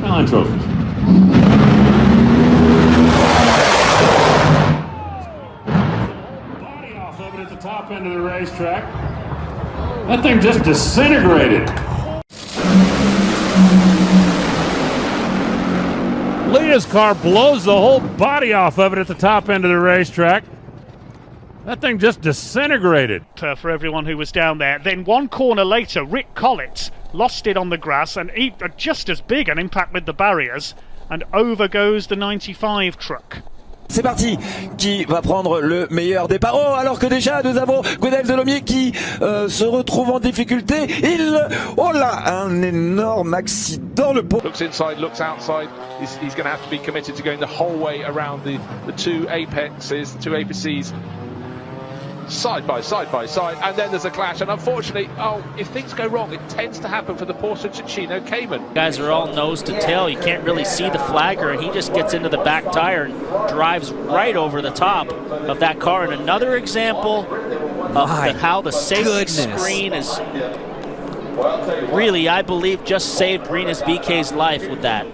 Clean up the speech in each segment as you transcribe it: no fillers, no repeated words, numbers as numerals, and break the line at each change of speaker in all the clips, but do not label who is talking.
Nine trophies. Body off of it at the top end of the racetrack. That thing just disintegrated. Leah's car blows the whole body off of it at the top end of the racetrack. That thing just disintegrated.
For everyone who was down there. Then one corner later, Rick Collett lost it on the grass and just as big an impact with the barriers, and over goes the 95 truck.
C'est parti, qui va prendre le meilleur départ? Oh, alors que déjà nous avons Gwenaël Delomier qui se retrouve en difficulté. Oh là, un énorme accident, le pauvre.
Looks inside, looks outside. He's going to have to be committed to going the whole way around the two apexes, the two apices. Side by side, and then there's a clash, and unfortunately, if things go wrong, it tends to happen for the Porsche Ticino Cayman.
Guys are all nose to tail. You can't really see the flagger, and he just gets into the back tire and drives right over the top of that car. And another example of how the safety screen is really, I believe, just saved Rinus VK's life with that.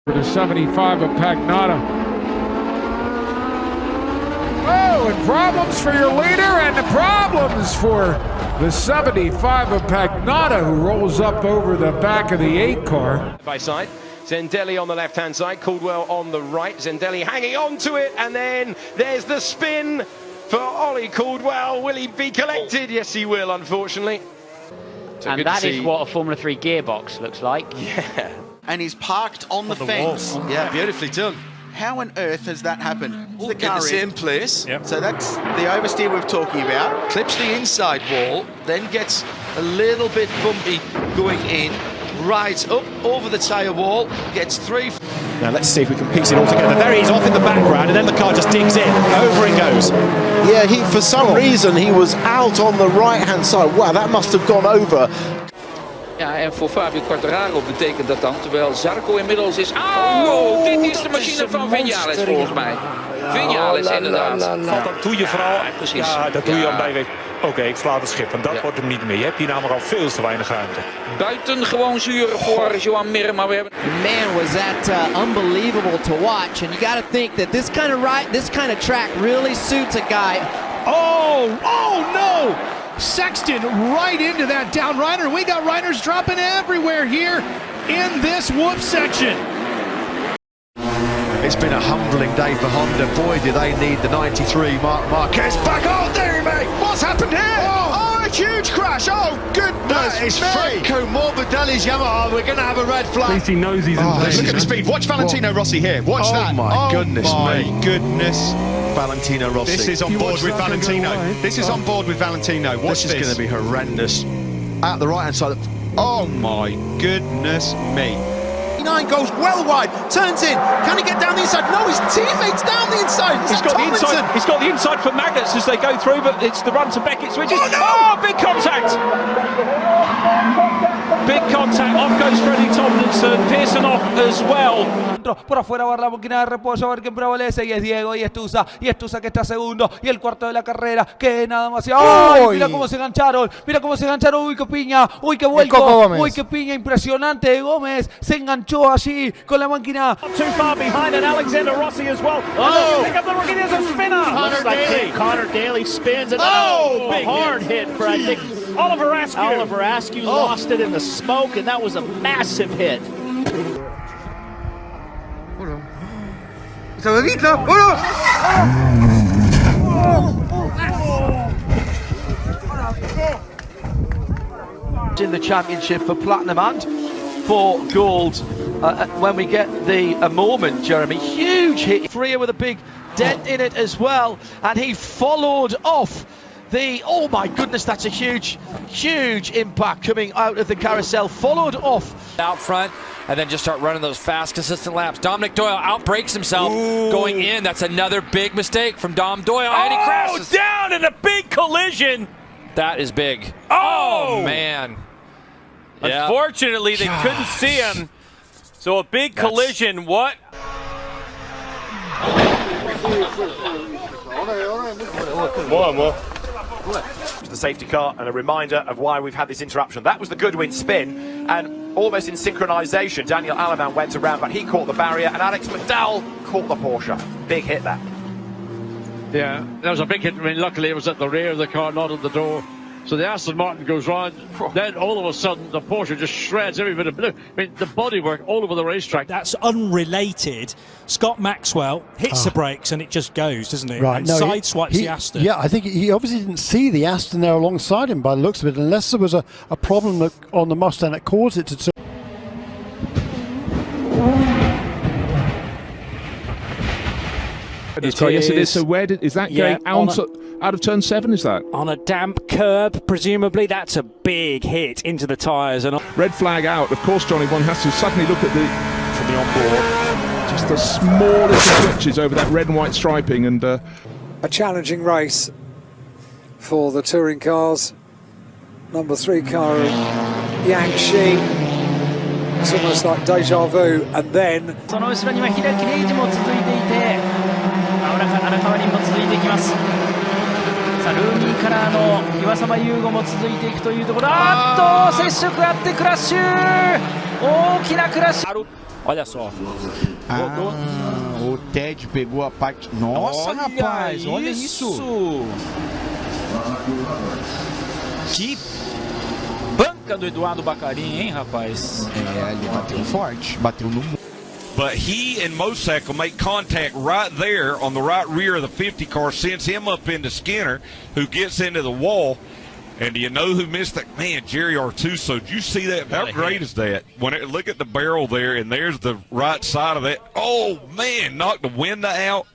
For the 75 of Pagnotta. Oh, and problems for your leader, and the problems for the 75 of Pagnotta, who rolls up over the back of the 8 car.
By side, Zendelli on the left-hand side, Caldwell on the right. Zendelli hanging on to it, and then there's the spin for Ollie Caldwell. Will he be collected? Yes, he will, unfortunately.
So and that is what a Formula 3 gearbox looks like.
Yeah.
And he's parked on the fence.
Yeah, beautifully done.
How on earth has that happened?
The car in the same place.
Yep. So that's the oversteer we're talking about.
Clips the inside wall, then gets a little bit bumpy going in, right up over the tyre wall, gets 3.
Now let's see if we can piece it all together. There he is off in the background, and then the car just digs in. Over it goes.
Yeah, for some reason he was out on the right-hand side. Wow, that must have gone over.
Ja, en voor Fabio Quartararo betekent dat dan, terwijl Zarco inmiddels is... Oh, dit is de machine van Viñales volgens mij. Viñales inderdaad.
Dat doe je vooral.
Precies.
Ja, dat doe je omdat je weet, oké, ik sla het schip. En dat wordt hem niet meer. Je hebt hier namelijk al veel te weinig ruimte.
Buitengewoon zuur voor Joan Mir, maar we hebben...
Man, was that unbelievable to watch. And you got to think that this kind of track really suits a guy.
Oh no! Sexton right into that down rider. We got riders dropping everywhere here in this whoop section.
It's been a humbling day for Honda. Boy, do they need the 93 Marc Marquez back. Oh, dear me! What's happened here? Oh, a huge crash. Oh, goodness. It's Franco Morbidelli's Yamaha. We're going to have a red flag.
At least he knows he's in place.
Look at the speed. Watch Valentino Rossi here. Watch that.
My goodness me.
Goodness. Valentino Rossi.
This is on board with Valentino. This is on board with Valentino. Watch this.
This is going to be horrendous. At the right-hand side. Oh, my goodness me.
9 goes well wide, turns in. Can he get down the inside? No, his teammate's down the inside.
He's got the inside. He's got the inside for Magnus as they go through, but it's the run to Beckett switches.
Oh, no!
Oh, big contact! Big contact. Off goes Freddie Tomlinson. Pearson off as well.
Por afuera va la máquina de reposo, a ver quién prevalece, y es Diego y Estusa que está segundo, y el cuarto de la carrera, que nada más. ¡Ay! Mira cómo se engancharon, uy, qué piña, uy, qué vuelco, uy, qué piña impresionante de Gómez, se enganchó allí con la máquina.
Too far behind, and Alexander Rossi as well. Oh! Pick up the rookie, there's a spinner! Connor Daly spins, and a hard hit for, I think, Oliver Askew. Oliver Askew lost it in the smoke, and that was a massive hit.
In the championship for platinum and for gold when we get the moment, Jeremy. Huge hit. Freya with a big dent in it as well, and he followed off the, oh my goodness, that's a huge impact coming out of the carousel, followed off.
Out front, and then just start running those fast, consistent laps. Dominic Doyle outbrakes himself going in. That's another big mistake from Dom Doyle, and he crashes.
Down in a big collision.
That is big.
Oh,
man.
Unfortunately, they couldn't see him.
So a big collision, what?
The safety car, and a reminder of why we've had this interruption. That was the Goodwin spin, and almost in synchronisation, Daniel Alaman went around, but he caught the barrier, and Alex McDowell caught the Porsche. Big hit, that.
Yeah, that was a big hit. I mean, luckily it was at the rear of the car, not at the door. So the Aston Martin goes round, then all of a sudden the Porsche just shreds every bit of blue. I mean, the bodywork all over the racetrack.
That's unrelated. Scott Maxwell hits the brakes and it just goes, doesn't it?
Right.
And
No,
sideswipes the Aston.
Yeah, I think he obviously didn't see the Aston there alongside him by the looks of it, unless there was a problem on the Mustang that caused it to...
Yes, it is. So where is that going out of turn 7? Is that
on a damp curb? Presumably, that's a big hit into the tyres. And
red flag out. Of course, Johnny. One has to suddenly look at from the onboard. Just the smallest of switches over that red and white striping, and
a challenging race for the touring cars. Number 3 car, Yangshi. It's almost like deja vu, and then.
その後ろには左レイジも続いていて、荒川にも続いていきます。さあルーニーカラーの岩沢優吾も続いていくというところ。あっと接触あってクラッシュ。大きなクラッシュ。
Olha só.
O Ted pegou a parte. Nossa, rapaz, olha isso.
Que banca do Eduardo Baccarin, hein, rapaz?
É, ele bateu forte, bateu no.
But he and Mosack will make contact right there on the right rear of the 50 car, sends him up into Skinner, who gets into the wall. And do you know who missed that? Man, Jerry Artuso. Did you see that? How great is that? Look at the barrel there, and there's the right side of that. Oh, man, knocked the window out.